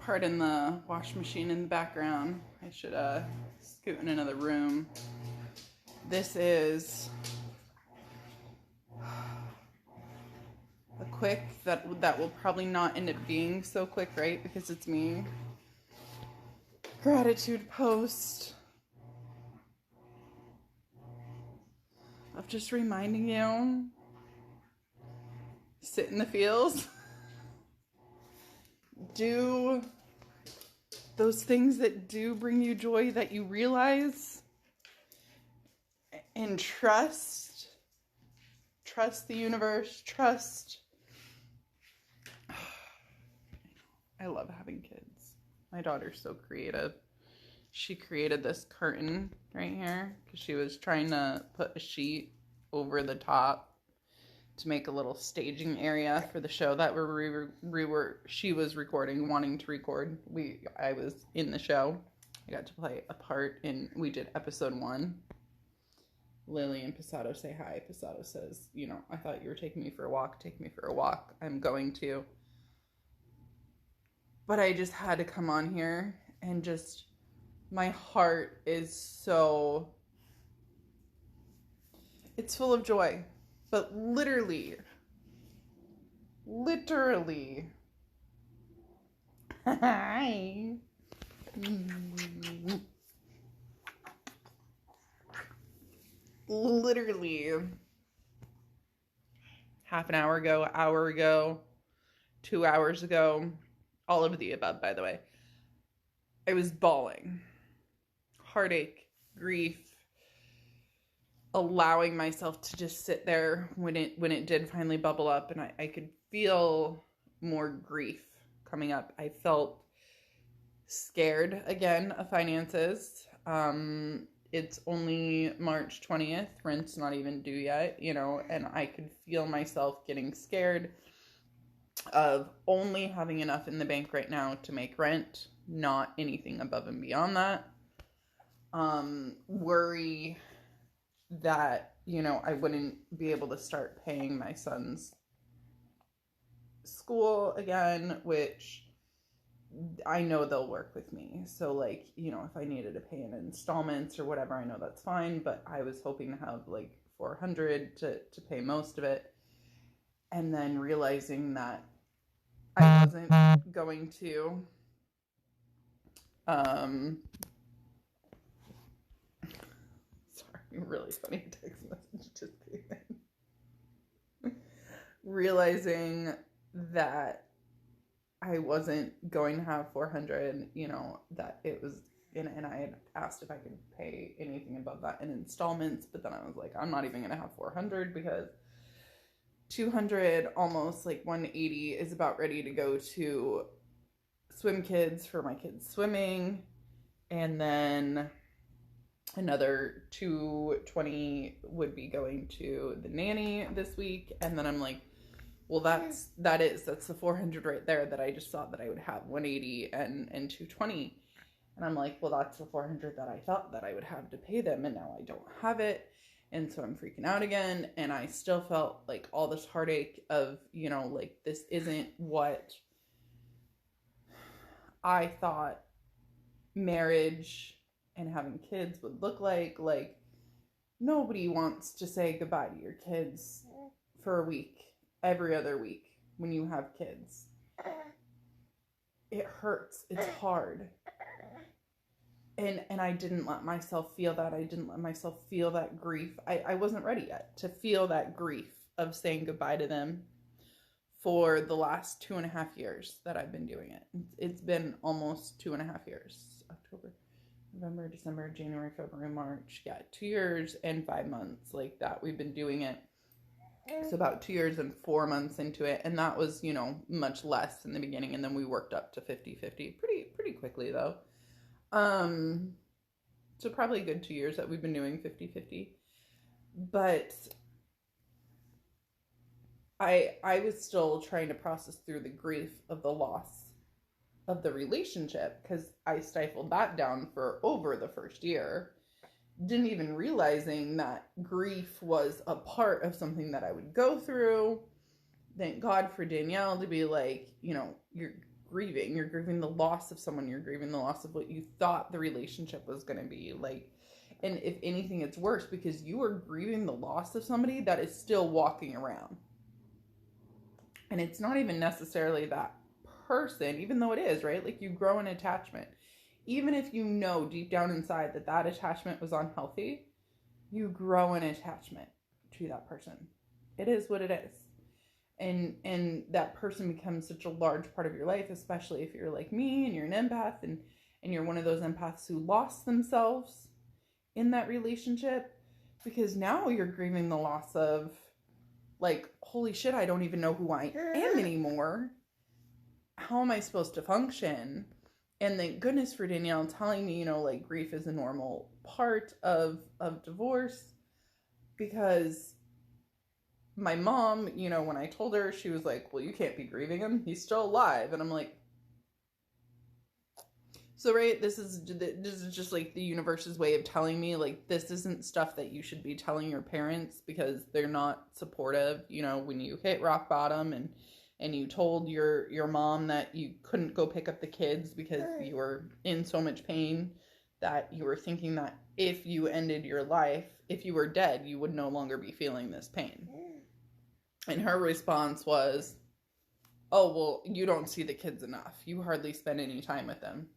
Pardon the wash machine in the background. I should scoot in another room. This is a quick that will probably not end up being so quick, right? Because it's me. Gratitude post of just reminding you, sit in the feels. Do those things that do bring you joy that you realize, and trust the universe, I love having kids. My daughter's so creative. She created this curtain right here because she was trying to put a sheet over the top to make a little staging area for the show that she was recording, wanting to record. I was in the show. I got to play a part we did episode 1. Lily and Pasado say hi. Pasado says, I thought you were taking me for a walk. Take me for a walk. I'm going to. But I just had to come on here and just, my heart is so, it's full of joy. But literally, literally, half an hour ago, 2 hours ago, all of the above, by the way, I was bawling. Heartache, grief, allowing myself to just sit there when it did finally bubble up, and I could feel more grief coming up. I felt scared again of finances. It's only March 20th. Rent's not even due yet, and I could feel myself getting scared of only having enough in the bank right now to make rent, not anything above and beyond that. Worry that, I wouldn't be able to start paying my son's school again, which I know they'll work with me. So, if I needed to pay in installments or whatever, I know that's fine. But I was hoping to have, $400 to pay most of it. And then realizing that I wasn't going to, really funny text message just came in. Realizing that I wasn't going to have 400, that it was, and I had asked if I could pay anything above that in installments, but then I was like, I'm not even going to have 400 because 200, almost 180 is about ready to go to Swim Kids for my kids swimming, and then another 220 would be going to the nanny this week. And then I'm like, well, that's the 400 right there that I just thought that I would have, 180 and 220. And I'm like, well, that's the 400 that I thought that I would have to pay them, and now I don't have it. And so I'm freaking out again. And I still felt all this heartache of, this isn't what I thought marriage and having kids would look like. Nobody wants to say goodbye to your kids for a week, every other week when you have kids. It hurts. It's hard. And I didn't let myself feel that. I didn't let myself feel that grief. I wasn't ready yet to feel that grief of saying goodbye to them for the last 2.5 years that I've been doing it. It's been almost 2.5 years. October, November, December, January, February, March. Yeah, 2 years and 5 months that we've been doing it. So about 2 years and 4 months into it. And that was, much less in the beginning. And then we worked up to 50-50 pretty quickly though. So probably a good 2 years that we've been doing 50-50. But I was still trying to process through the grief of the loss of the relationship, because I stifled that down for over the first year. Didn't even realizing that grief was a part of something that I would go through. Thank God for Danielle to be like, you're grieving. You're grieving the loss of someone. You're grieving the loss of what you thought the relationship was going to be. Like, and if anything, it's worse because you are grieving the loss of somebody that is still walking around. And it's not even necessarily that person, even though it is, right? Like, you grow an attachment. Even if you know deep down inside that that attachment was unhealthy, you grow an attachment to that person. It is what it is. And that person becomes such a large part of your life, especially if you're like me and you're an empath and you're one of those empaths who lost themselves in that relationship, because now you're grieving the loss of, like, holy shit, I don't even know who I am anymore. How am I supposed to function? And thank goodness for Danielle telling me, you know, like, grief is a normal part of divorce, because my mom, you know, when I told her, she was like, well, you can't be grieving him. He's still alive. And I'm like, so, right, this is just like the universe's way of telling me, like, this isn't stuff that you should be telling your parents because they're not supportive. You know, when you hit rock bottom and you told your mom that you couldn't go pick up the kids because you were in so much pain, that you were thinking that if you ended your life, if you were dead, you would no longer be feeling this pain. And her response was, oh, well, you don't see the kids enough. You hardly spend any time with them.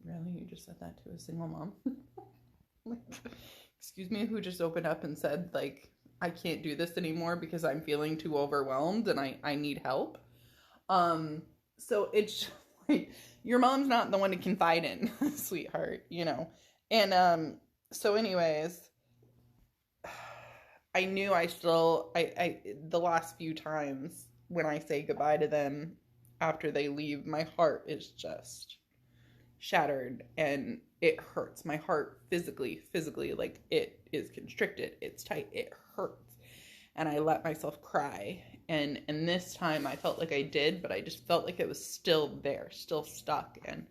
Really? You just said that to a single mom? Like, excuse me, who just opened up and said, like, I can't do this anymore because I'm feeling too overwhelmed and I need help. So it's like, your mom's not the one to confide in, sweetheart, you know. And so anyways, I knew I the last few times when I say goodbye to them after they leave, my heart is just shattered and it hurts. My heart physically, like, it is constricted. It's tight. It hurts. And I let myself cry. And this time I felt like I did, but I just felt like it was still there, still stuck. And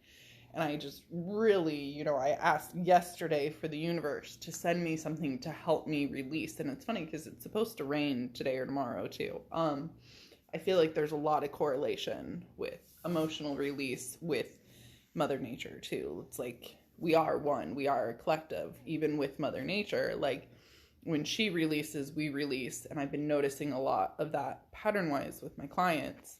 I just really, you know, I asked yesterday for the universe to send me something to help me release. And it's funny because it's supposed to rain today or tomorrow too. I feel like there's a lot of correlation with emotional release with Mother Nature too. It's like we are one, we are a collective, even with Mother Nature. Like, when she releases, we release. And I've been noticing a lot of that pattern wise with my clients.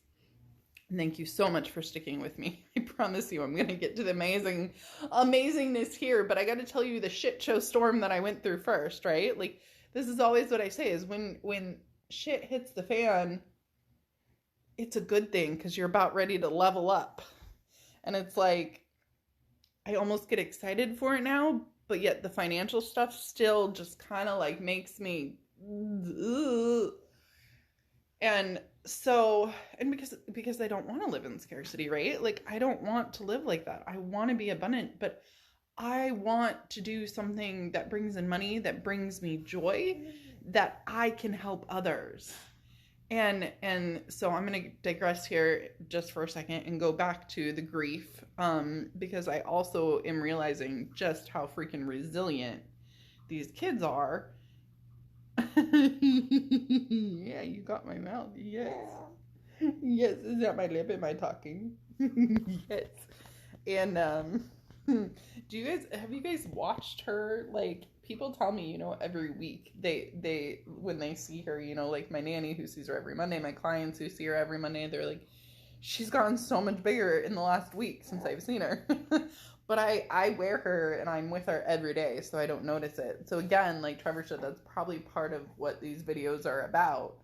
Thank you so much for sticking with me. I promise you I'm going to get to the amazingness here, but I got to tell you the shit show storm that I went through first, right? Like, this is always what I say is when shit hits the fan, it's a good thing because you're about ready to level up. And it's like, I almost get excited for it now, but yet the financial stuff still just kind of like makes me, ugh. And so, and because I don't want to live in scarcity, right? Like, I don't want to live like that. I want to be abundant, but I want to do something that brings in money, that brings me joy, that I can help others. And so I'm going to digress here just for a second and go back to the grief, because I also am realizing just how freaking resilient these kids are. Yeah, you got my mouth. Yes. Yes, is that my lip? Am I talking? Yes. And have you guys watched her? Like, people tell me, you know, every week they when they see her, you know, like my nanny who sees her every Monday, my clients who see her every Monday, they're like, she's gotten so much bigger in the last week since I've seen her. But I wear her and I'm with her every day, so I don't notice it. So again, like Trevor said, that's probably part of what these videos are about,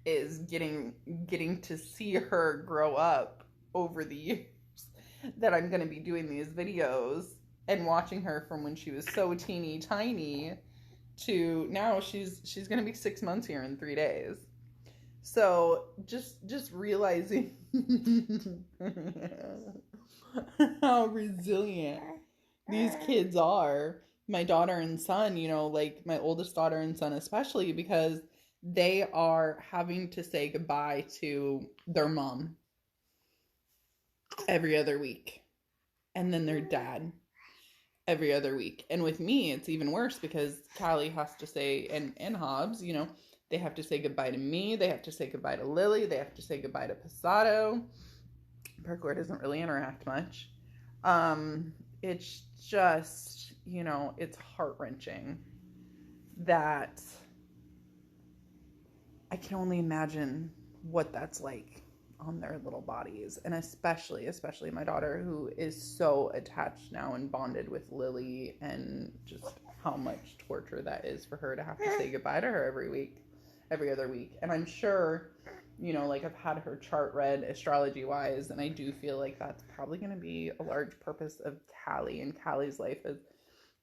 is getting to see her grow up over the years that I'm going to be doing these videos, and watching her from when she was so teeny tiny to now she's going to be 6 months here in 3 days. So just realizing how resilient these kids are. My daughter and son, you know, like my oldest daughter and son especially, because they are having to say goodbye to their mom every other week, and then their dad every other week. And with me, it's even worse because Callie has to say, and Hobbs, you know, they have to say goodbye to me. They have to say goodbye to Lily. They have to say goodbye to Passato. Parkour doesn't really interact much. It's just, it's heart-wrenching that I can only imagine what that's like on their little bodies. And especially my daughter, who is so attached now and bonded with Lily, and just how much torture that is for her to have to say goodbye to her every other week. And I'm sure, like, I've had her chart read astrology wise, and I do feel like that's probably going to be a large purpose of Callie and Callie's life, is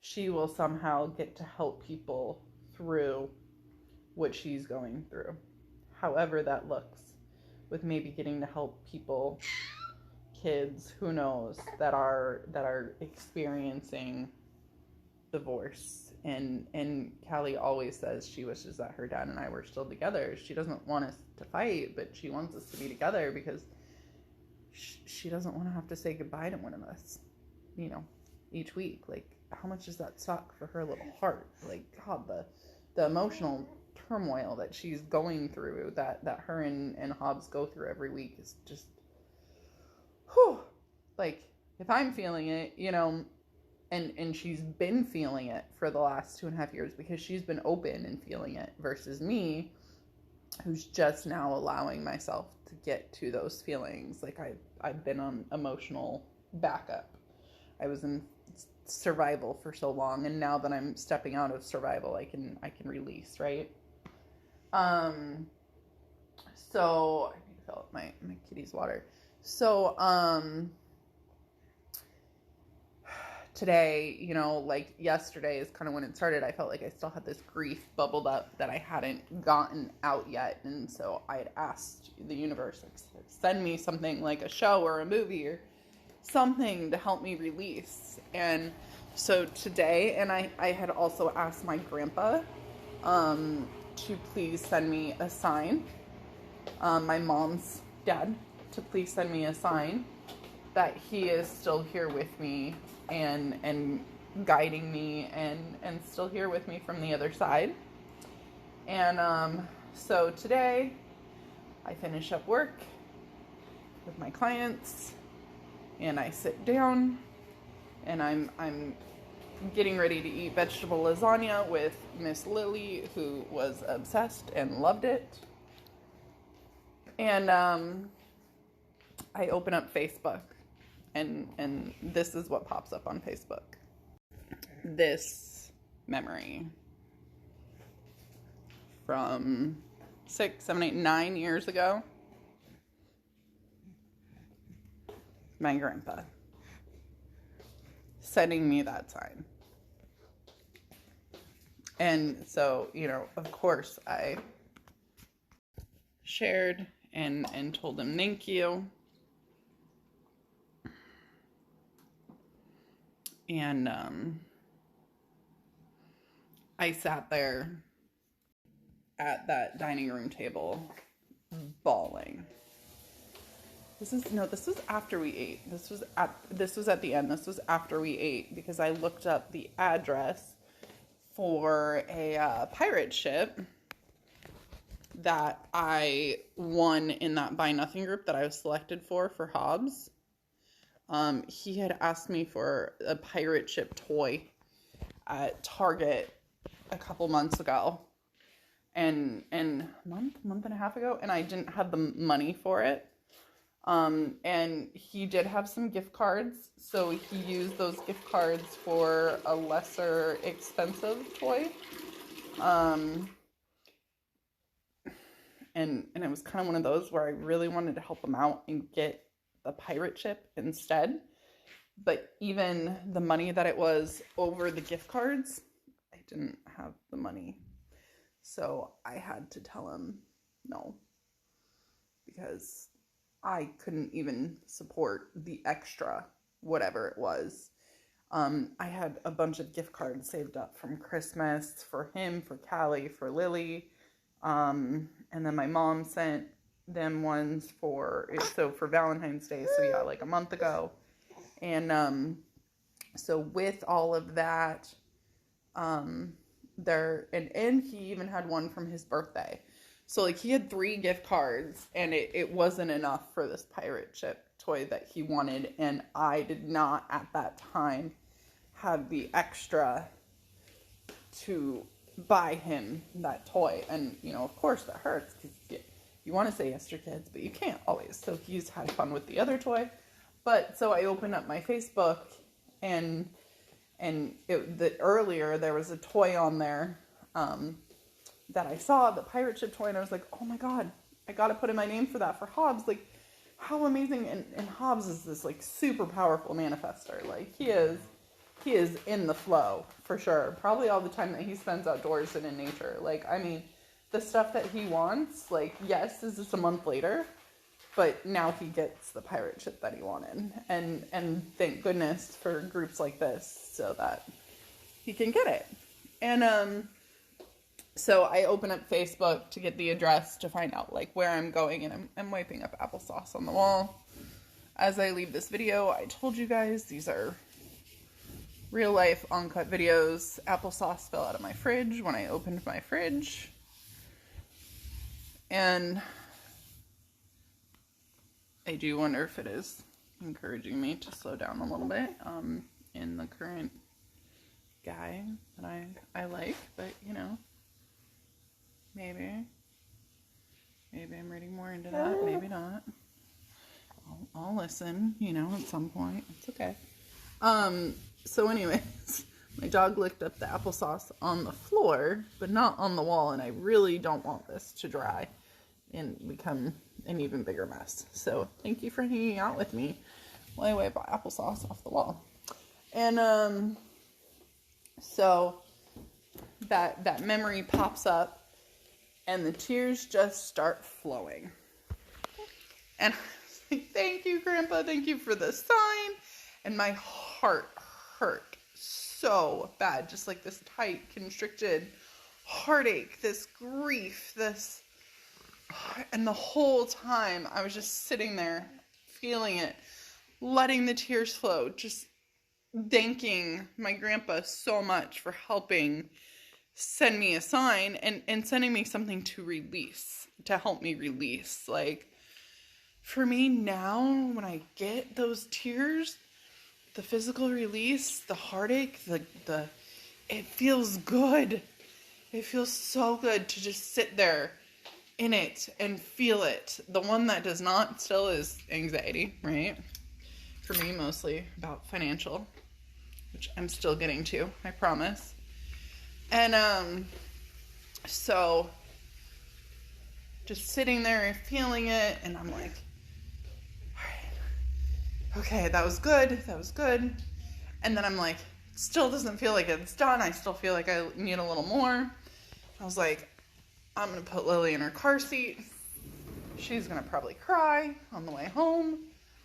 she will somehow get to help people through what she's going through, however that looks, with maybe getting to help people, kids, who knows, that are experiencing divorce. And Callie always says she wishes that her dad and I were still together. She doesn't want us to fight, but she wants us to be together because she doesn't want to have to say goodbye to one of us, each week. Like, how much does that suck for her little heart? Like, God, the emotional turmoil that she's going through, that her and Hobbs go through every week, is just, whew. Like, if I'm feeling it, and she's been feeling it for the last 2.5 years, because she's been open and feeling it, versus me, who's just now allowing myself to get to those feelings. Like, I've been on emotional backup. I was in survival for so long, and now that I'm stepping out of survival, I can release, right? So I need to fill up my kitty's water. So, today, like yesterday is kind of when it started. I felt like I still had this grief bubbled up that I hadn't gotten out yet. And so I had asked the universe, like, send me something like a show or a movie or something to help me release. And so today, and I had also asked my grandpa, to please send me a sign, my mom's dad, to please send me a sign that he is still here with me and guiding me and still here with me from the other side. And so today I finish up work with my clients, and I sit down, and I'm getting ready to eat vegetable lasagna with Miss Lily, who was obsessed and loved it. And I open up Facebook, and this is what pops up on Facebook. This memory from 6, 7, 8, 9 years ago. My grandpa sending me that sign. And so, of course, I shared and told him thank you. And I sat there at that dining room table bawling. This was after we ate. This was at the end. This was after we ate, because I looked up the address for a pirate ship that I won in that Buy Nothing group that I was selected for Hobbs. He had asked me for a pirate ship toy at Target a couple months ago, and month and a half ago, and I didn't have the money for it. And he did have some gift cards, so he used those gift cards for a lesser expensive toy. And it was kind of one of those where I really wanted to help him out and get the pirate ship instead. But even the money that it was over the gift cards, I didn't have the money. So I had to tell him no, because I couldn't even support the extra, whatever it was. I had a bunch of gift cards saved up from Christmas for him, for Callie, for Lily. And then my mom sent them ones for Valentine's Day. So yeah, like a month ago. And, so with all of that, and he even had one from his birthday. So, like, he had 3 gift cards, and it wasn't enough for this pirate ship toy. toy that he wanted, and I did not at that time have the extra to buy him that toy. And, you know, of course that hurts, because you want to say yes to your kids, but you can't always. So he's had fun with the other toy. But so I opened up my Facebook, and earlier there was a toy on there that I saw, the pirate ship toy, and I was like, oh my god, I gotta put in my name for that for Hobbs. Like, how amazing. And Hobbs is this like super powerful manifester. Like, he is in the flow for sure, probably all the time that he spends outdoors and in nature. Like, I mean, the stuff that he wants, like, yes, is just a month later, but now he gets the pirate ship that he wanted. And thank goodness for groups like this so that he can get it. And so I open up Facebook to get the address to find out like where I'm going, and I'm wiping up applesauce on the wall. As I leave this video, I told you guys these are real life uncut videos. Applesauce fell out of my fridge when I opened my fridge. And I do wonder if it is encouraging me to slow down a little bit in the current guy that I like, but you know, maybe I'm reading more into that, maybe not. I'll listen, you know, at some point. It's okay. So anyways, my dog licked up the applesauce on the floor, but not on the wall, and I really don't want this to dry and become an even bigger mess. So thank you for hanging out with me while I wipe applesauce off the wall. And so that memory pops up, and the tears just start flowing. And I'm like, thank you, Grandpa. Thank you for the sign. And my heart hurt so bad. Just like this tight, constricted heartache, this grief, this... And the whole time I was just sitting there, feeling it, letting the tears flow, just thanking my grandpa so much for helping send me a sign and sending me something to release, to help me release. Like, for me now, when I get those tears, the physical release, the heartache, it feels good. It feels so good to just sit there in it and feel it. The one that does not still is anxiety, right? For me, mostly about financial, which I'm still getting to, I promise. And so just sitting there and feeling it, and I'm like, all right, okay, that was good. And then I'm like, still doesn't feel like it's done. I still feel like I need a little more. I was like, I'm going to put Lily in her car seat. She's going to probably cry on the way home.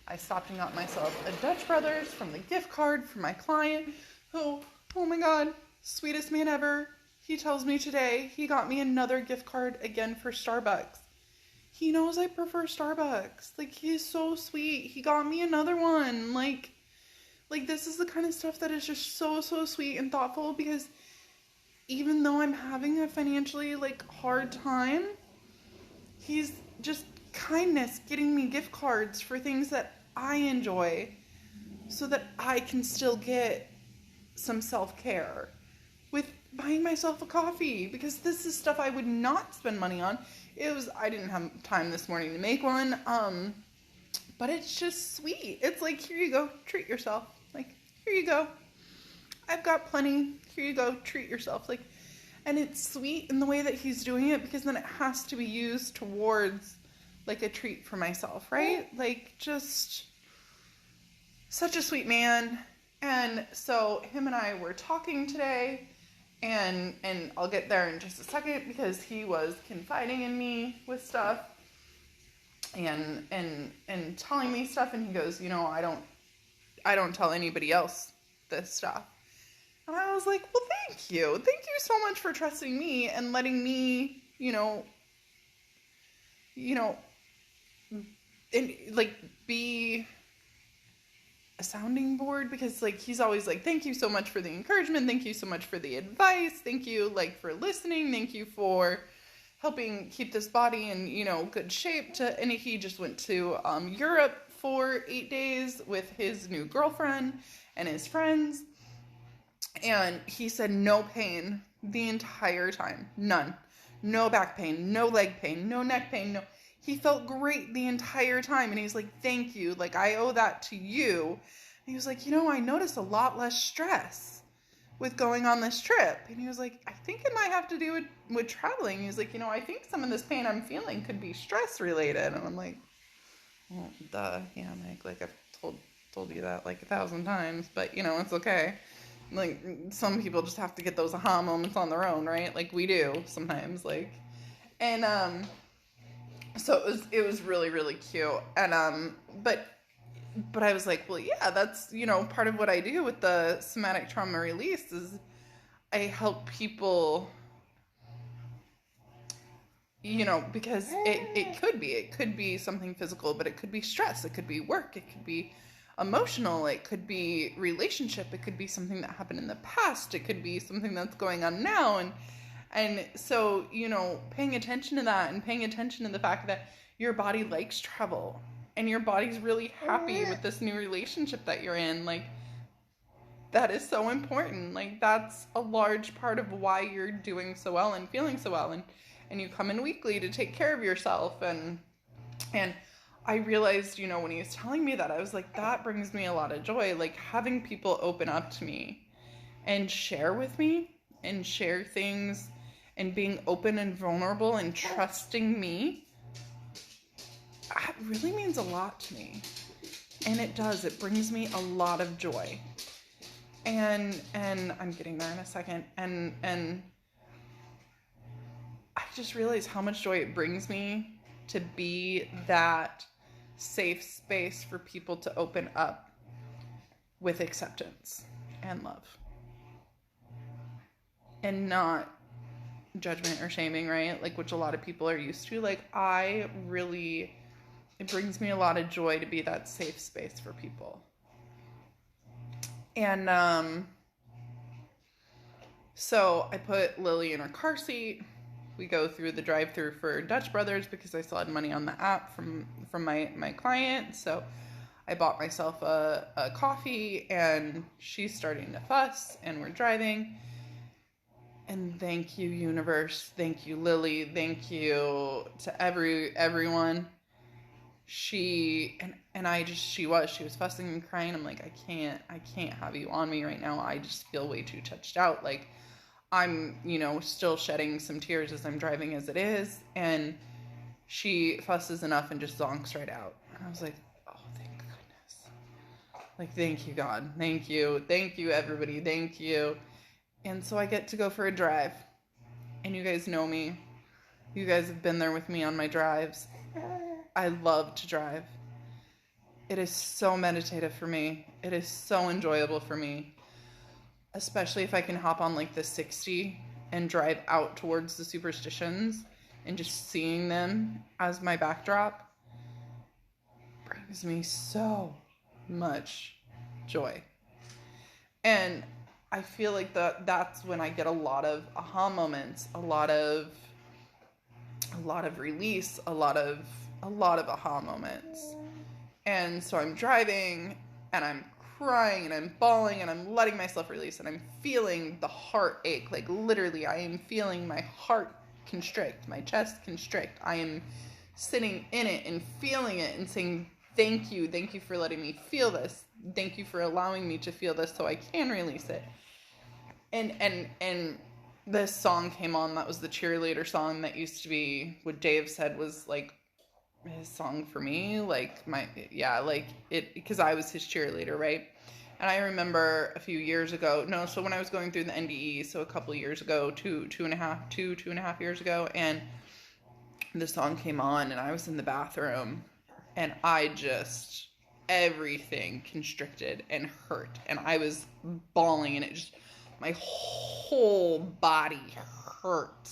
I stopped and got myself a Dutch Brothers from the gift card for my client who, oh my God, sweetest man ever. He tells me today he got me another gift card again for Starbucks. He knows I prefer Starbucks. Like, he's so sweet. He got me another one. Like this is the kind of stuff that is just so, so sweet and thoughtful, because even though I'm having a financially, like, hard time, he's just kindness, getting me gift cards for things that I enjoy so that I can still get some self-care with buying myself a coffee, because this is stuff I would not spend money on. I didn't have time this morning to make one, but it's just sweet. It's like, here you go, treat yourself. Like, here you go. I've got plenty. Here you go, treat yourself. Like, and it's sweet in the way that he's doing it, because then it has to be used towards, like, a treat for myself, right? Like, just such a sweet man. And so him and I were talking today, and I'll get there in just a second, because he was confiding in me with stuff and telling me stuff, and he goes, you know, I don't tell anybody else this stuff. And I was like, well, thank you. Thank you so much for trusting me and letting me, and, like, be a sounding board, because, like, he's always like, thank you so much for the encouragement. Thank you so much for the advice. Thank you, like, for listening. Thank you for helping keep this body in, good shape. And he just went to Europe for 8 days with his new girlfriend and his friends. And he said no pain the entire time. None. No back pain, no leg pain, no neck pain, no. He felt great the entire time. And he's like, thank you. Like, I owe that to you. And he was like, I noticed a lot less stress with going on this trip. And he was like, I think it might have to do with traveling. He's like, I think some of this pain I'm feeling could be stress related. And I'm like, well, duh. Yeah, Meg, like I've told you that like 1,000 times, but it's okay. Like, some people just have to get those aha moments on their own, right? Like we do sometimes, like, and, so it was really, really cute. And, but I was like, well, yeah, that's, part of what I do with the somatic trauma release is I help people, because it could be something physical, but it could be stress. It could be work. It could be emotional. It could be relationship. It could be something that happened in the past. It could be something that's going on now. And so, paying attention to that and paying attention to the fact that your body likes travel and your body's really happy with this new relationship that you're in, like, that is so important. Like, that's a large part of why you're doing so well and feeling so well. And you come in weekly to take care of yourself. And I realized, when he was telling me that, I was like, that brings me a lot of joy. Like, having people open up to me and share with me and share things and being open and vulnerable and trusting me, that really means a lot to me. And it does. It brings me a lot of joy. And I'm getting there in a second. And I just realized how much joy it brings me to be that safe space for people to open up with acceptance and love. And not judgment or shaming, right? Like, which a lot of people are used to. Like, it brings me a lot of joy to be that safe space for people. And, so I put Lily in her car seat. We go through the drive-thru for Dutch Brothers because I still had money on the app from my client. So I bought myself a coffee, and she's starting to fuss, and we're driving. And thank you, universe. Thank you, Lily. Thank you to everyone. She was fussing and crying. I'm like, I can't have you on me right now. I just feel way too touched out. Like, I'm, still shedding some tears as I'm driving as it is. And she fusses enough and just zonks right out. And I was like, oh, thank goodness. Like, thank you, God. Thank you. Thank you, everybody. Thank you. And so I get to go for a drive. And you guys know me. You guys have been there with me on my drives. I love to drive. It is so meditative for me. It is so enjoyable for me. Especially if I can hop on like the 60 and drive out towards the superstitions and just seeing them as my backdrop brings me so much joy. And I feel like that's when I get a lot of aha moments, a lot of release, a lot of aha moments. And so I'm driving and I'm crying and I'm bawling and I'm letting myself release and I'm feeling the heartache. Like, literally, I am feeling my heart constrict, my chest constrict. I am sitting in it and feeling it and saying, thank you for letting me feel this. Thank you for allowing me to feel this so I can release it. And this song came on. That was the cheerleader song that used to be what Dave said was like his song for me. Like, because I was his cheerleader, right? And I remember a few years ago, so when I was going through the NDE, so a couple of years ago, two and a half years ago, and the song came on and I was in the bathroom and everything constricted and hurt and I was bawling and my whole body hurt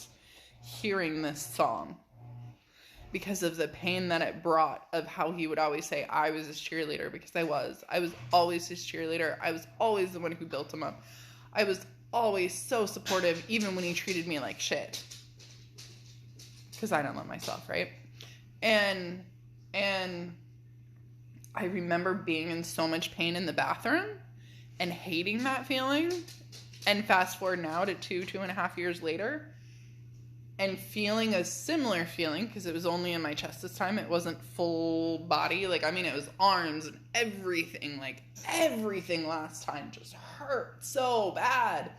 hearing this song because of the pain that it brought of how he would always say I was his cheerleader, because I was always his cheerleader. I was always the one who built him up. I was always so supportive, even when he treated me like shit, because I don't love myself, right? And I remember being in so much pain in the bathroom and hating that feeling. And fast forward now to 2.5 years later, and feeling a similar feeling, because it was only in my chest this time. It wasn't full body. Like, I mean, it was arms and everything. Like, everything last time just hurt so bad.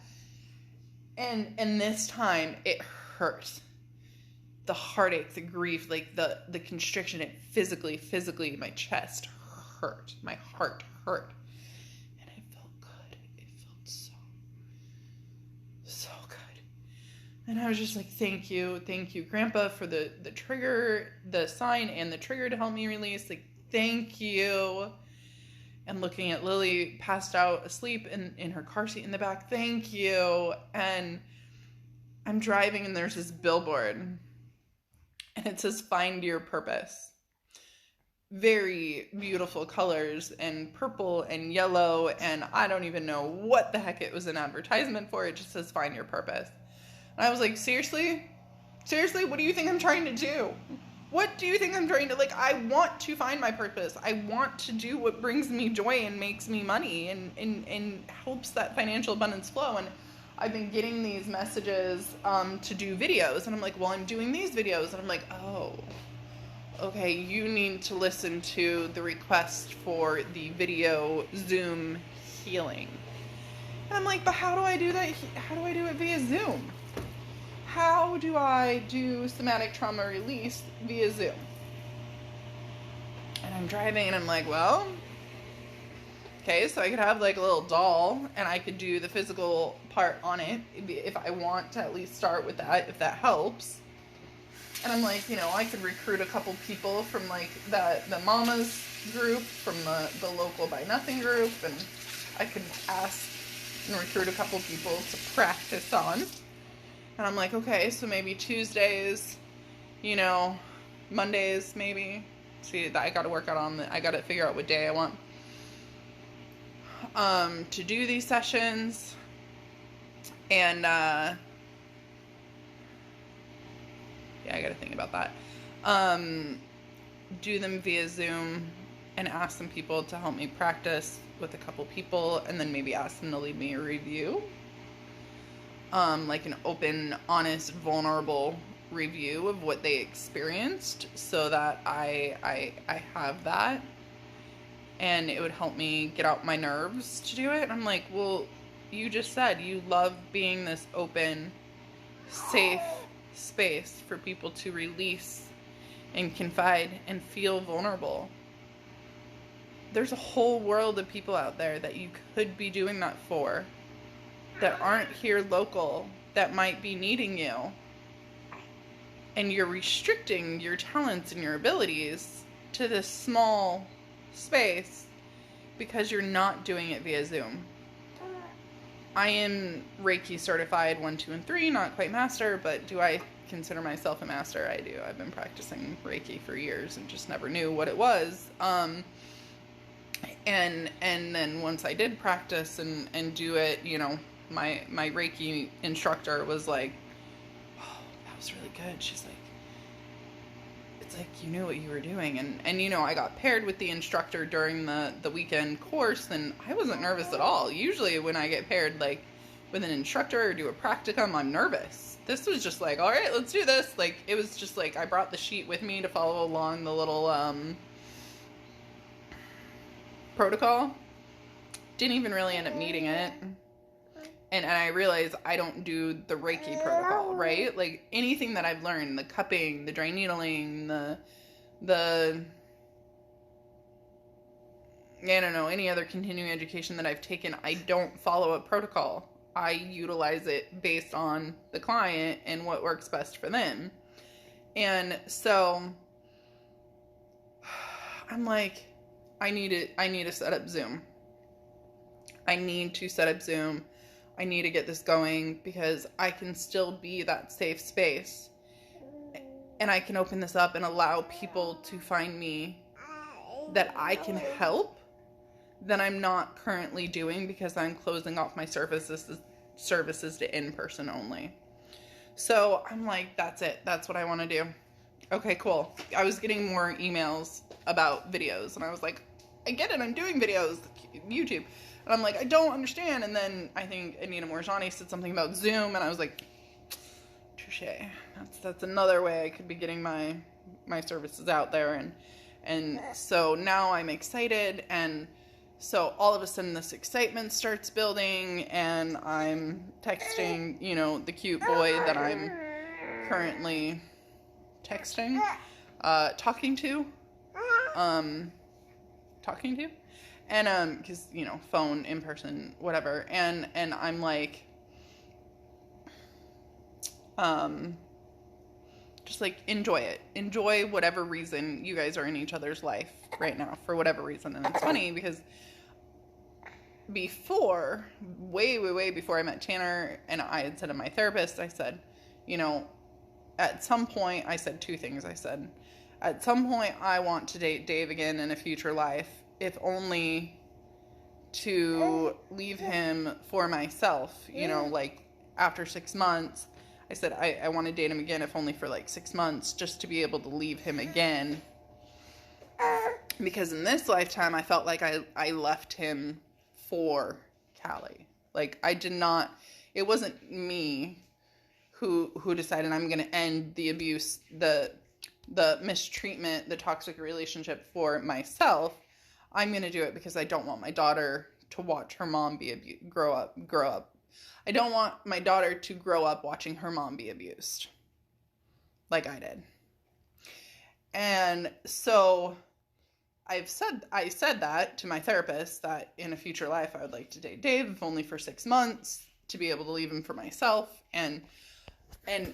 And this time, it hurt. The heartache, the grief, like the constriction, it physically, my chest hurt. My heart hurt. And it felt good. It felt so good. And I was just like, thank you, Grandpa, for the trigger, the sign and the trigger to help me release. Like, thank you. And looking at Lily passed out asleep in her car seat in the back. Thank you. And I'm driving and there's this billboard. And it says, find your purpose. Very beautiful colors and purple and yellow. And I don't even know what the heck it was an advertisement for. It just says, find your purpose. And I was like, seriously? Seriously, what do you think I'm trying to do? What do you think I'm trying to, like, I want to find my purpose. I want to do what brings me joy and makes me money and helps that financial abundance flow. And I've been getting these messages to do videos. And I'm like, well, I'm doing these videos. And I'm like, oh, okay, you need to listen to the request for the video Zoom healing. And I'm like, but how do I do that? How do I do it via Zoom? How do I do somatic trauma release via Zoom? And I'm driving and I'm like, well, okay, so I could have like a little doll and I could do the physical part on it if I want to at least start with that, if that helps. And I'm like, you know, I could recruit a couple people from like the mamas group, from the local Buy Nothing group, and I could ask and recruit a couple people to practice on. And I'm like, okay, so maybe Tuesdays, you know, Mondays maybe. See, I got to work out I got to figure out what day I want to do these sessions. And yeah, I got to think about that. Do them via Zoom and ask some people to help me practice with a couple people, and then maybe ask them to leave me a review. Like an open, honest, vulnerable review of what they experienced, so that I have that, and it would help me get out my nerves to do it. And I'm like, well, you just said you love being this open, safe space for people to release and confide and feel vulnerable. There's a whole world of people out there that you could be doing that for, that aren't here local, that might be needing you. And you're restricting your talents and your abilities to this small space because you're not doing it via Zoom. I am Reiki certified 1, 2, and 3, not quite master, but do I consider myself a master? I do. I've been practicing Reiki for years and just never knew what it was. And then once I did practice and do it, you know, my Reiki instructor was like, oh, that was really good. She's like, it's like you knew what you were doing. And you know, I got paired with the instructor during the weekend course, and I wasn't nervous at all. Usually when I get paired like with an instructor or do a practicum, I'm nervous. This was just like, all right, let's do this. Like, it was just like, I brought the sheet with me to follow along the little protocol. Didn't even really end up needing it. And I realized I don't do the Reiki protocol, right? Like, anything that I've learned, the cupping, the dry needling, the I don't know, any other continuing education that I've taken, I don't follow a protocol. I utilize it based on the client and what works best for them. And so I'm like, I need to set up Zoom. I need to set up Zoom. I need to get this going because I can still be that safe space. And I can open this up and allow people to find me that I can help that I'm not currently doing because I'm closing off my services to in-person only. So I'm like, that's it. That's what I want to do. Okay, cool. I was getting more emails about videos and I was like, I get it, I'm doing videos, YouTube. And I'm like, I don't understand. And then I think Anita Morzani said something about Zoom, and I was like, touche. That's another way I could be getting my services out there. And so now I'm excited, and so all of a sudden this excitement starts building, and I'm texting, you know, the cute boy that I'm currently texting, talking to, and because, you know, phone, in person, whatever, and I'm like, just like, enjoy it, enjoy whatever reason you guys are in each other's life right now, for whatever reason. And it's funny because before, way before I met Tanner, and I had said to my therapist, I said, you know, at some point, I said two things. I said, at some point, I want to date Dave again in a future life, if only to leave him for myself, you know, like after 6 months. I said, I want to date him again, if only for like 6 months, just to be able to leave him again. Because in this lifetime, I felt like I left him for Callie. Like, I did not, it wasn't me who decided I'm going to end the abuse, the mistreatment, the toxic relationship for myself. I'm going to do it because I don't want my daughter to watch her mom be grow up. I don't want my daughter to grow up watching her mom be abused like I did. And so I said that to my therapist, that in a future life I would like to date Dave, if only for 6 months, to be able to leave him for myself. And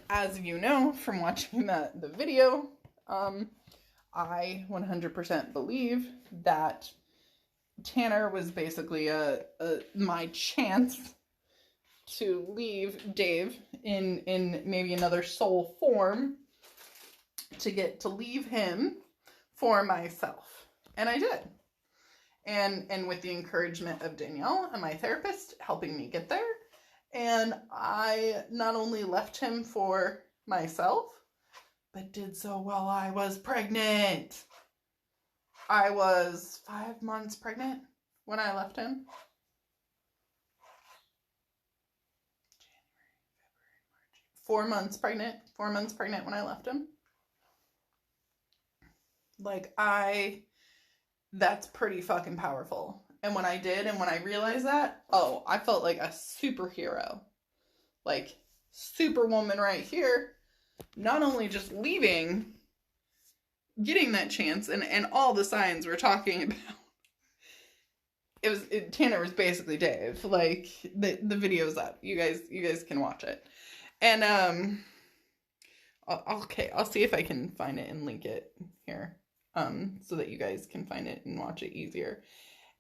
as you know from watching the video, I 100% believe that Tanner was basically my chance to leave Dave in maybe another soul form, to get to leave him for myself. And I did. And with the encouragement of Danielle and my therapist helping me get there, and I not only left him for myself, but did so while I was pregnant. I was 5 months pregnant when I left him. January, February, March. 4 months pregnant when I left him. Like, that's pretty fucking powerful. And when I did, and when I realized that, oh, I felt like a superhero. Like, superwoman right here. Not only just leaving, getting that chance, and all the signs we're talking about. Tanner was basically Dave. Like, the video's up. You guys can watch it. And, I'll see if I can find it and link it here. So that you guys can find it and watch it easier.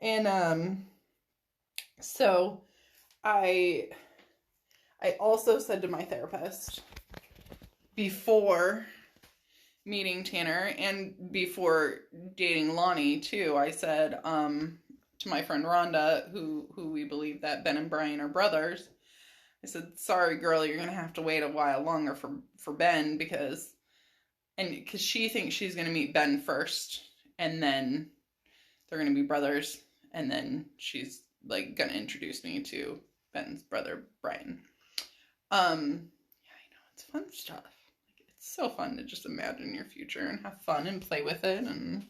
And, so I also said to my therapist before meeting Tanner, and before dating Lonnie too, I said, to my friend Rhonda, who we believe that Ben and Brian are brothers, I said, sorry girl, you're gonna have to wait a while longer for Ben, because she thinks she's gonna meet Ben first, and then they're gonna be brothers, and then she's like gonna introduce me to Ben's brother Brian. Yeah, I know, it's fun stuff. Like, it's so fun to just imagine your future and have fun and play with it, and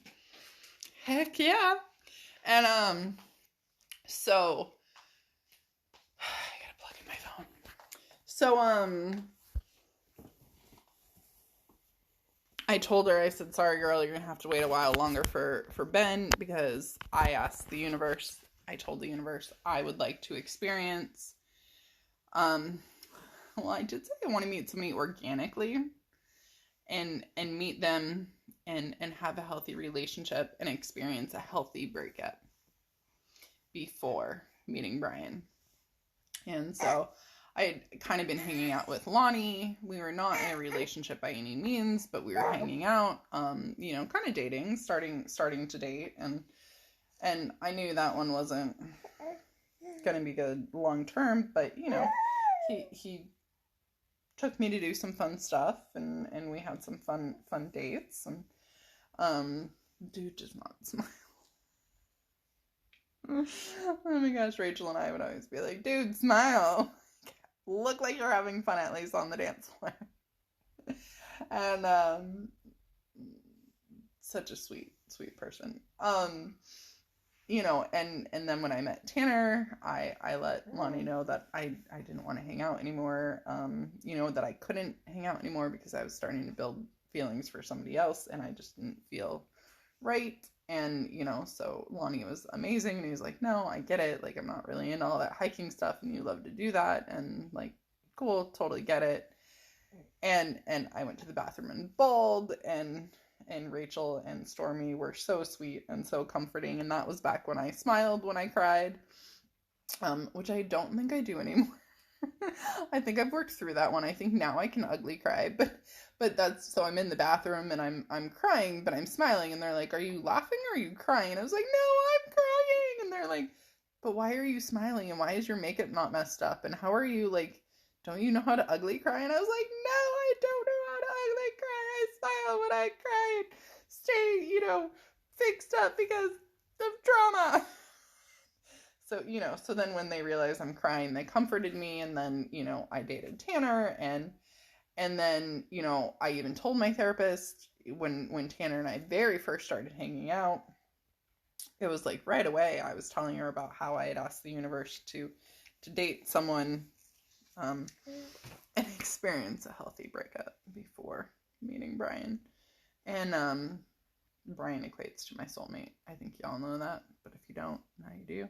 heck yeah. And so I gotta plug in my phone. So I told her, I said, sorry girl, you're gonna have to wait a while longer for Ben, because I asked the universe, I told the universe I would like to experience, well, I did say I want to meet somebody organically, and meet them, and have a healthy relationship, and experience a healthy breakup before meeting Brian. And so I had kind of been hanging out with Lonnie. We were not in a relationship by any means, but we were hanging out, you know, kind of dating, starting to date, and I knew that one wasn't gonna be good long term, but you know, he took me to do some fun stuff, and we had some fun dates, and dude does not smile. Oh my gosh, Rachel and I would always be like, dude, smile. Look like you're having fun at least on the dance floor. And such a sweet, sweet person. And then when I met Tanner, I let Lonnie know that I didn't want to hang out anymore. That I couldn't hang out anymore because I was starting to build feelings for somebody else and I just didn't feel right. And, so Lonnie was amazing and he was like, no, I get it. Like, I'm not really into all that hiking stuff and you love to do that. And like, cool, totally get it. And I went to the bathroom and bawled and Rachel and Stormy were so sweet and so comforting. And that was back when I smiled when I cried, which I don't think I do anymore. I think I've worked through that one. I think now I can ugly cry, but that's, so I'm in the bathroom and I'm crying, but I'm smiling and they're like, are you laughing or are you crying? And I was like, no, I'm crying. And they're like, but why are you smiling? And why is your makeup not messed up? And how are you, like, don't you know how to ugly cry? And I was like, no, I don't know how to ugly cry. I smile when I cry and stay, fixed up because of trauma. So then when they realized I'm crying, they comforted me. And then, I dated Tanner and then, I even told my therapist when Tanner and I very first started hanging out, it was like right away, I was telling her about how I had asked the universe to date someone, and experience a healthy breakup before meeting Brian. And, Brian equates to my soulmate. I think y'all know that, but if you don't, now you do.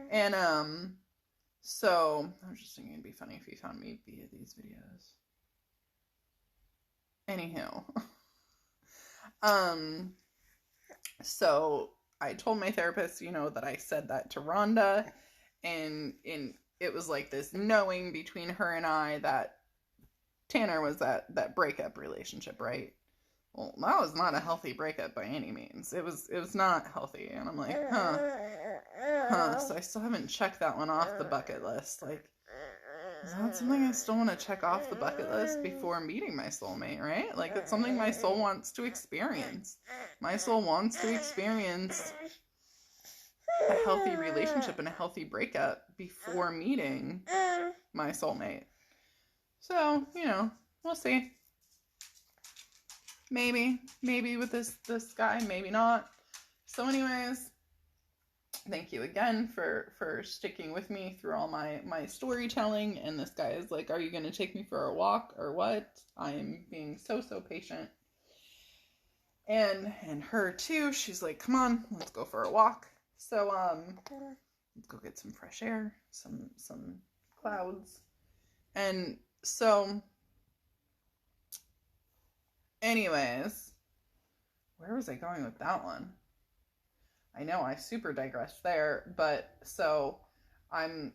And so I was just thinking it'd be funny if he found me via these videos. Anywho, so I told my therapist, that I said that to Rhonda, and it was like this knowing between her and I that Tanner was that breakup relationship, right? Well, that was not a healthy breakup by any means. It was not healthy. And I'm like, so I still haven't checked that one off the bucket list. Like, is that something I still want to check off the bucket list before meeting my soulmate, right? Like, it's something my soul wants to experience. My soul wants to experience a healthy relationship and a healthy breakup before meeting my soulmate. So, we'll see. Maybe with this guy, maybe not. So anyways, thank you again for sticking with me through all my storytelling. And this guy is like, are you going to take me for a walk or what? I am being so patient. And her too, she's like, come on, let's go for a walk. So, let's go get some fresh air, some clouds. And so, anyways, where was I going with that one? I know I super digressed there, but so I'm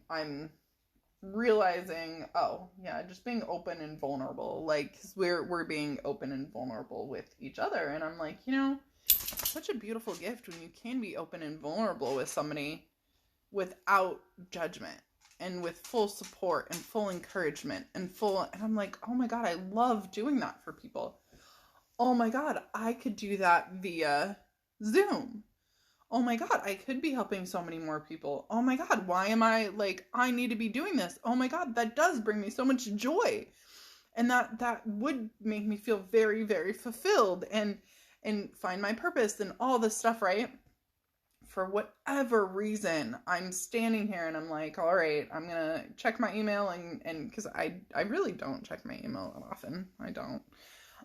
realizing, just being open and vulnerable, like, 'cause we're being open and vulnerable with each other, and I'm like, such a beautiful gift when you can be open and vulnerable with somebody without judgment and with full support and full encouragement and I'm like, oh my God, I love doing that for people. Oh my God, I could do that via Zoom. Oh my God, I could be helping so many more people. Oh my God, why am I like, I need to be doing this? Oh my God, that does bring me so much joy. And that would make me feel very, very fulfilled and find my purpose and all this stuff, right? For whatever reason, I'm standing here and I'm like, all right, I'm going to check my email and because I really don't check my email that often. I don't.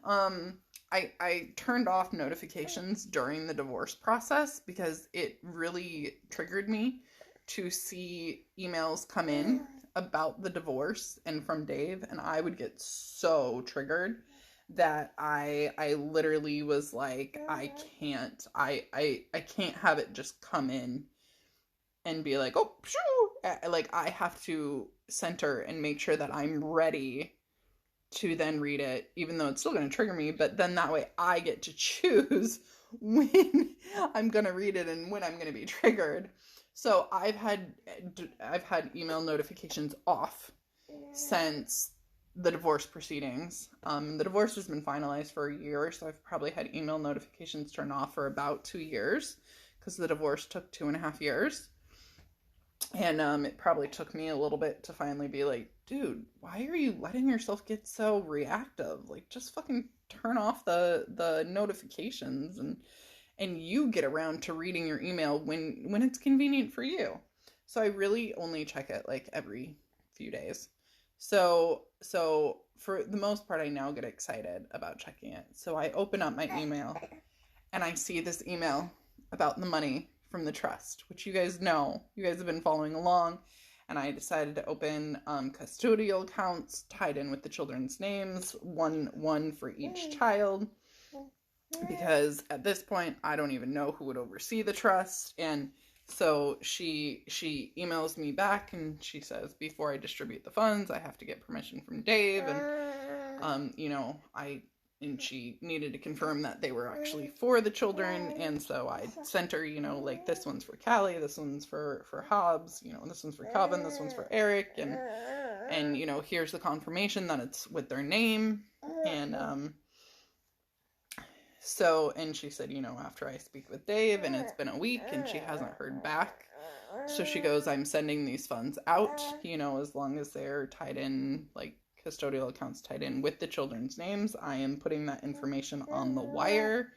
I turned off notifications during the divorce process because it really triggered me to see emails come in about the divorce and from Dave, and I would get so triggered that I literally was like, I can't have it just come in and be like, oh, phew! Like, I have to center and make sure that I'm ready to then read it, even though it's still going to trigger me, but then that way I get to choose when I'm going to read it and when I'm going to be triggered. So I've had email notifications off since the divorce proceedings. The divorce has been finalized for a year, so I've probably had email notifications turned off for about 2 years because the divorce took 2.5 years. And it probably took me a little bit to finally be like, dude, why are you letting yourself get so reactive? Like, just fucking turn off the notifications, and you get around to reading your email when it's convenient for you. So I really only check it like every few days. So for the most part, I now get excited about checking it. So I open up my email and I see this email about the money from the trust, which you guys know. You guys have been following along. And I decided to open custodial accounts tied in with the children's names, one for each child, because at this point I don't even know who would oversee the trust. And so she emails me back and she says, before I distribute the funds, I have to get permission from Dave, and and she needed to confirm that they were actually for the children. And so I sent her, like, this one's for Callie, this one's for Hobbs, this one's for Calvin, this one's for Eric, and here's the confirmation that it's with their name. And and she said, after I speak with Dave, and it's been a week and she hasn't heard back. So she goes, I'm sending these funds out, as long as they're tied in, like custodial accounts tied in with the children's names. I am putting that information on the wire,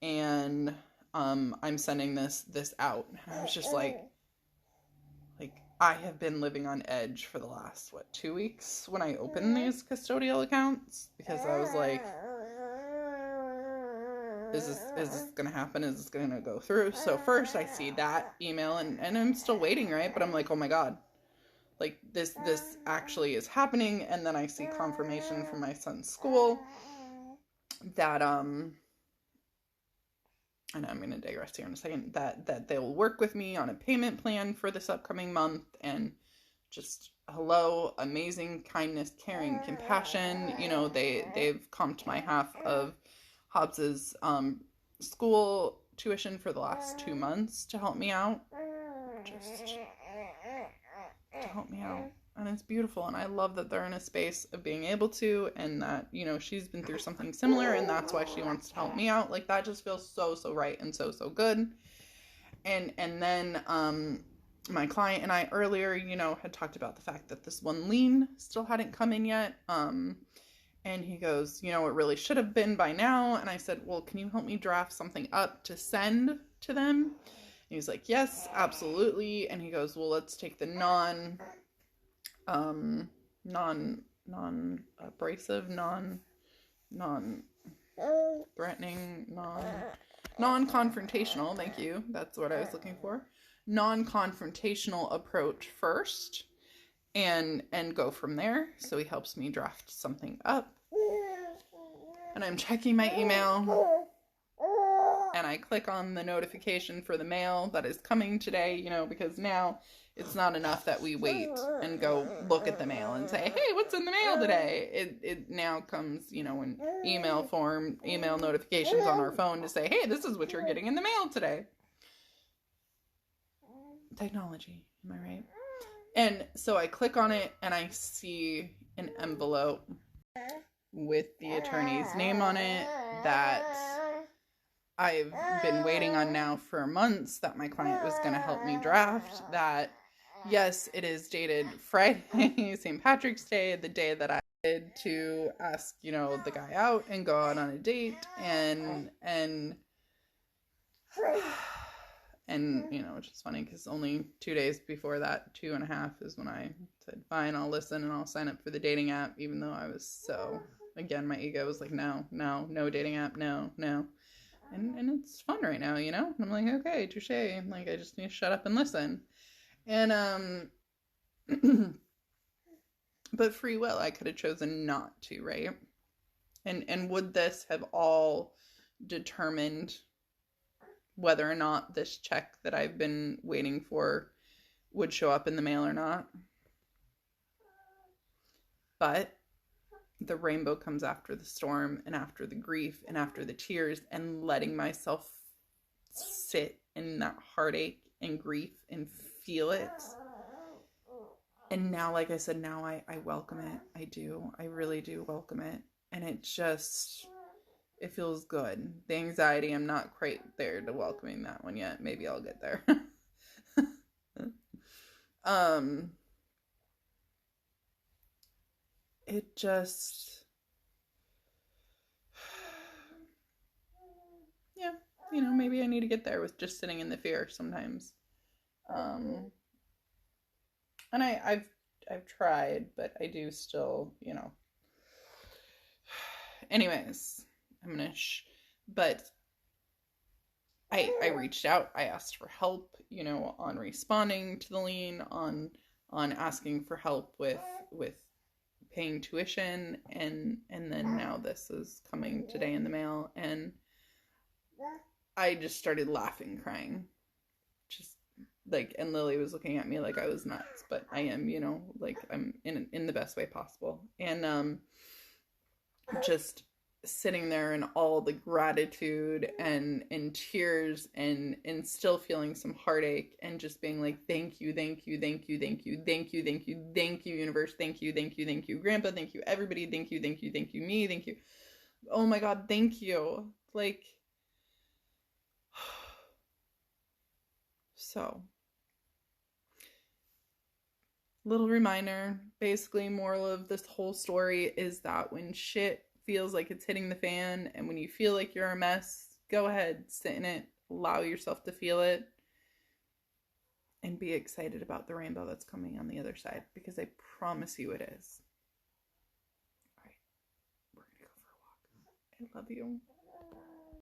and I'm sending this out. And I was just like I have been living on edge for the last 2 weeks when I opened these custodial accounts, because I was like, is this gonna happen? Is this gonna go through? So first I see that email, and I'm still waiting, right? But I'm like, oh my god, like this actually is happening. And then I see confirmation from my son's school that and I'm going to digress here in a second, that they'll work with me on a payment plan for this upcoming month. And just, hello, amazing kindness, caring, compassion. They've comped my half of Hobbs's school tuition for the last 2 months to help me out. Just to help me out. And it's beautiful, and I love that they're in a space of being able to, and that, she's been through something similar, and that's why she wants to help me out. Like, that just feels so right and so good. And then my client and I earlier, had talked about the fact that this one lien still hadn't come in yet. And he goes, it really should have been by now. And I said, well, can you help me draft something up to send to them? And he's like, yes, absolutely. And he goes, well, let's take the non-abrasive, non-threatening, non-confrontational, thank you, that's what I was looking for, non-confrontational approach first, and go from there. So he helps me draft something up, and I'm checking my email, and I click on the notification for the mail that is coming today, because now it's not enough that we wait and go look at the mail and say, hey, what's in the mail today? It now comes, in email form, email notifications on our phone to say, hey, this is what you're getting in the mail today. Technology, am I right? And so I click on it, and I see an envelope with the attorney's name on it that I've been waiting on now for months, that my client was going to help me draft. That, yes, it is dated Friday, St. Patrick's Day, the day that I did to ask, the guy out and go out on a date. And which is funny, because only 2 days before that, 2.5, is when I said, fine, I'll listen and I'll sign up for the dating app, even though I was again, my ego was like, no dating app, no. And it's fun right now, And I'm like, okay, touche. Like, I just need to shut up and listen. And, but free will, I could have chosen not to, right? And would this have all determined whether or not this check that I've been waiting for would show up in the mail or not? But the rainbow comes after the storm, and after the grief, and after the tears, and letting myself sit in that heartache and grief and feel it. And now, like I said, now I welcome it. I do. I really do welcome it. And it feels good. The anxiety, I'm not quite there to welcoming that one yet. Maybe I'll get there. Um, it just, yeah, maybe I need to get there with just sitting in the fear sometimes. Um, and I've tried, but I do still, anyways, I'm gonna, but I reached out. I asked for help, on responding to the lien, on asking for help with paying tuition, and then now this is coming today in the mail, and I just started laughing, crying, just like, and Lily was looking at me like I was nuts, but I am, like I'm in the best way possible, and just sitting there in all the gratitude and in tears and still feeling some heartache and just being like, thank you, thank you, thank you, thank you, thank you, thank you, thank you, universe, thank you, thank you, thank you, grandpa, thank you, everybody, thank you, thank you, thank you, me, thank you, oh my god, thank you, like, so little reminder, basically moral of this whole story is that when shit feels like it's hitting the fan and when you feel like you're a mess, go ahead, sit in it, allow yourself to feel it, and be excited about the rainbow that's coming on the other side, because I promise you it is. All right, we're gonna go for a walk. I love you.